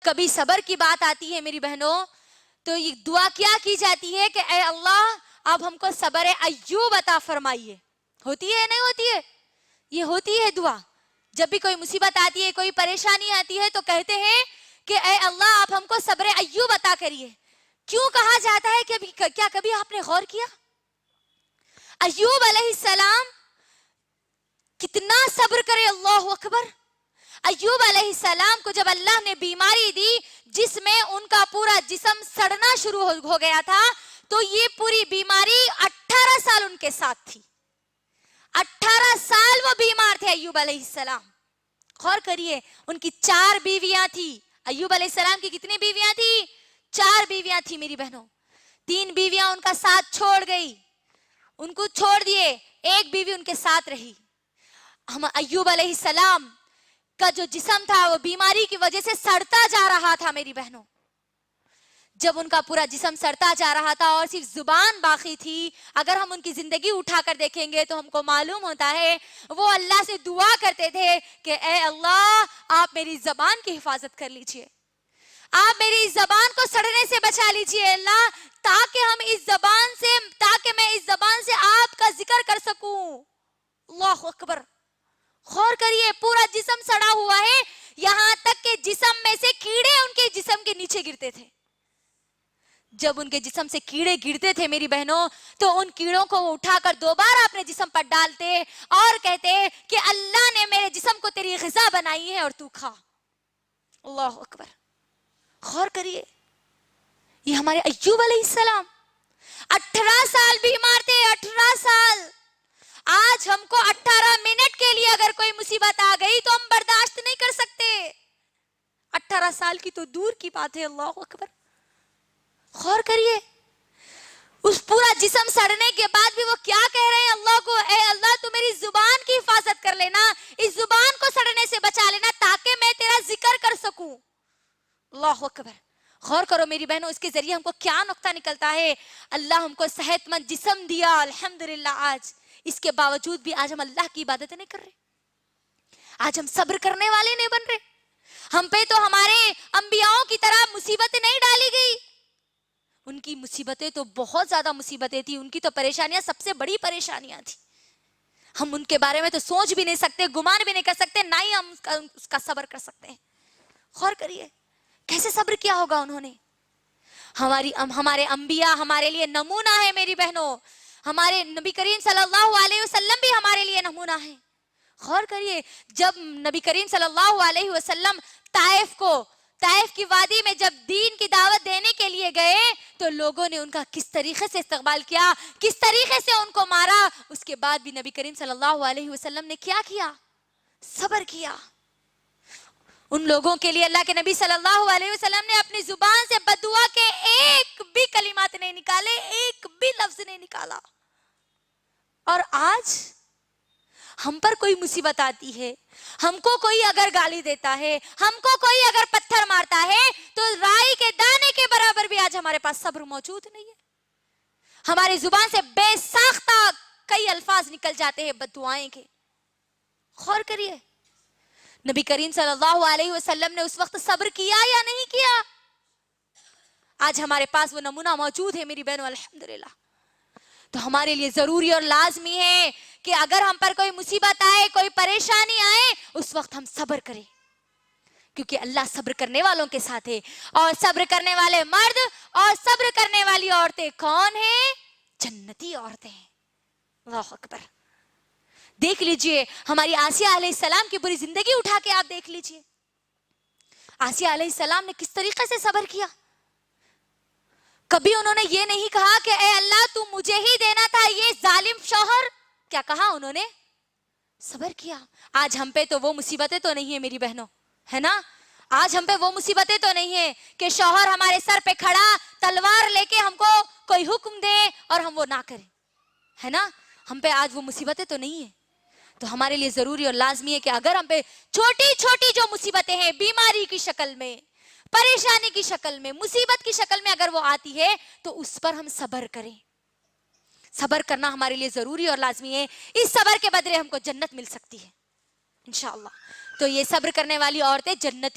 کبھی صبر کی بات آتی ہے میری بہنوں تو یہ دعا کیا کی جاتی ہے کہ اے اللہ اب ہم کو صبر ایوب عطا فرمائیے. ہوتی ہے نہیں ہوتی ہے؟ یہ ہوتی ہے دعا. جب بھی کوئی مصیبت آتی ہے کوئی پریشانی آتی ہے تو کہتے ہیں کہ اے اللہ آپ ہم کو صبر ایوب عطا کریے. کیوں کہا جاتا ہے کہ کیا کبھی آپ نے غور کیا ایوب علیہ السلام کتنا صبر کرے؟ اللہ اکبر. ایوب علیہ السلام کو جب اللہ نے بیماری دی جس میں ان کا پورا جسم سڑنا شروع ہو گیا تھا تو یہ پوری بیماری 18 سال ان کے ساتھ تھی. 18 سال وہ بیمار تھے ایوب علیہ السلام. غور کریے ان کی 4 بیویاں تھی. ایوب علیہ السلام کی کتنی بیویاں تھی؟ 4 بیویاں تھی میری بہنوں. 3 بیویاں ان کا ساتھ چھوڑ گئی, ان کو چھوڑ دیے, 1 بیوی ان کے ساتھ رہی. ہم ایوب علیہ السلام کا جو جسم تھا وہ بیماری کی وجہ سے سڑتا جا رہا تھا میری بہنوں. جب ان کا پورا جسم سڑتا جا رہا تھا اور صرف زبان باقی تھی, اگر ہم ان کی زندگی اٹھا کر دیکھیں گے تو ہم کو معلوم ہوتا ہے وہ اللہ سے دعا کرتے تھے کہ اے اللہ آپ میری زبان کی حفاظت کر لیجئے, آپ میری اس زبان کو سڑنے سے بچا لیجئے اللہ, تاکہ میں اس زبان سے آپ کا ذکر کر سکوں. اللہ اکبر. غور کریے پورا جسم سڑا ہوا ہے, یہاں تک کہ جسم میں سے کیڑے ان کے جسم کے نیچے گرتے تھے. جب ان کے جسم سے کیڑے گرتے تھے میری بہنوں تو ان کیڑوں کو وہ اٹھا کر دوبارہ اپنے جسم پر ڈالتے اور کہتے کہ اللہ نے میرے جسم کو تیری غذا بنائی ہے اور تو کھا. اللہ اکبر. غور کریے یہ ہمارے ایوب علیہ السلام 18 سال بیمار تھے. 18 سال. آج ہم کو 18 منٹ کے لیے اگر کوئی مصیبت آ گئی تو ہم برداشت نہیں کر سکتے. 18 سال کی تو دور کی بات ہے. اللہ اکبر. غور کریے اس پورا جسم سڑنے کے بعد بھی وہ کیا کہہ رہے ہیں اللہ کو, اے اللہ تو میری زبان کی حفاظت کر لینا, اس زبان کو سڑنے سے بچا لینا تاکہ میں تیرا ذکر کر سکوں. اللہ اکبر. غور کرو میری بہنوں اس کے ذریعے ہم کو کیا نقطہ نکلتا ہے. اللہ ہم کو صحت مند جسم دیا الحمدللہ, آج اس کے باوجود بھی آج ہم اللہ کی عبادت نہیں کر رہے, آج ہم صبر کرنے والے نہیں بن رہے. ہم پہ تو ہمارے انبیاؤں کی طرح مصیبتیں نہیں ڈالی گئی. ان کی مصیبتیں تو بہت زیادہ مصیبتیں تھی, ان کی تو پریشانیاں سب سے بڑی پریشانیاں تھی. ہم ان کے بارے میں تو سوچ بھی نہیں سکتے, گمان بھی نہیں کر سکتے, نہ ہی ہم اس کا صبر کر سکتے ہیں. غور کریے کیسے صبر کیا ہوگا انہوں نے. ہمارے انبیاء ہمارے لیے نمونہ ہے میری بہنوں, ہمارے نبی کریم صلی اللہ علیہ وسلم بھی ہمارے لیے نمونہ ہے. غور کریے جب نبی کریم صلی اللہ علیہ وسلم طائف کی وادی میں جب دین کی دعوت دینے کے لیے گئے تو لوگوں نے ان کا کس طریقے سے استقبال کیا, کس طریقے سے ان کو مارا. اس کے بعد بھی نبی کریم صلی اللہ علیہ وسلم نے کیا کیا؟ صبر کیا. ان لوگوں کے لیے اللہ کے نبی صلی اللہ علیہ وسلم نے اپنی زبان سے بددعا کے ایک بھی کلمات نہیں نکالے, ایک بھی لفظ نہیں نکالا. اور آج ہم پر کوئی مصیبت آتی ہے, ہم کو کوئی اگر گالی دیتا ہے, ہم کو کوئی اگر پتھر مارتا ہے تو رائی کے دانے کے برابر بھی آج ہمارے پاس صبر موجود نہیں ہے. ہماری زبان سے بے ساختہ کئی الفاظ نکل جاتے ہیں بددعائیں کے. غور کریے نبی کریم صلی اللہ علیہ وسلم نے اس وقت صبر کیا یا نہیں کیا؟ آج ہمارے پاس وہ نمونہ موجود ہے میری بہنوں الحمدللہ. تو ہمارے لیے ضروری اور لازمی ہے کہ اگر ہم پر کوئی مصیبت آئے, کوئی پریشانی آئے, اس وقت ہم صبر کریں, کیونکہ اللہ صبر کرنے والوں کے ساتھ ہے. اور صبر کرنے والے مرد اور صبر کرنے والی عورتیں کون ہیں؟ جنتی عورتیں ہیں. اللہ اکبر. دیکھ لیجئے ہماری آسیہ علیہ السلام کی پوری زندگی اٹھا کے آپ دیکھ لیجئے, آسیہ علیہ السلام نے کس طریقے سے صبر کیا. کبھی انہوں نے یہ نہیں کہا کہ اے اللہ تو مجھے ہی دینا تھا یہ ظالم شوہر. کیا کہا انہوں نے؟ صبر کیا. آج ہم پہ تو وہ مصیبتیں تو نہیں ہیں میری بہنوں, ہے نا. آج ہم پہ وہ مصیبتیں تو نہیں ہیں کہ شوہر ہمارے سر پہ کھڑا تلوار لے کے ہم کو کوئی حکم دے اور ہم وہ نہ کریں, ہے نا. ہم پہ آج وہ مصیبتیں تو نہیں ہیں. تو ہمارے لیے ضروری اور لازمی ہے کہ اگر ہم پہ چھوٹی چھوٹی جو مصیبتیں ہیں, بیماری کی شکل میں, پریشانی کی شکل میں, مصیبت کی شکل میں اگر وہ آتی ہے تو اس پر ہم صبر کریں. صبر کرنا ہمارے لیے ضروری اور لازمی ہے. اس صبر کے بدلے ہم کو جنت مل سکتی ہے انشاءاللہ. تو یہ صبر کرنے والی عورتیں جنت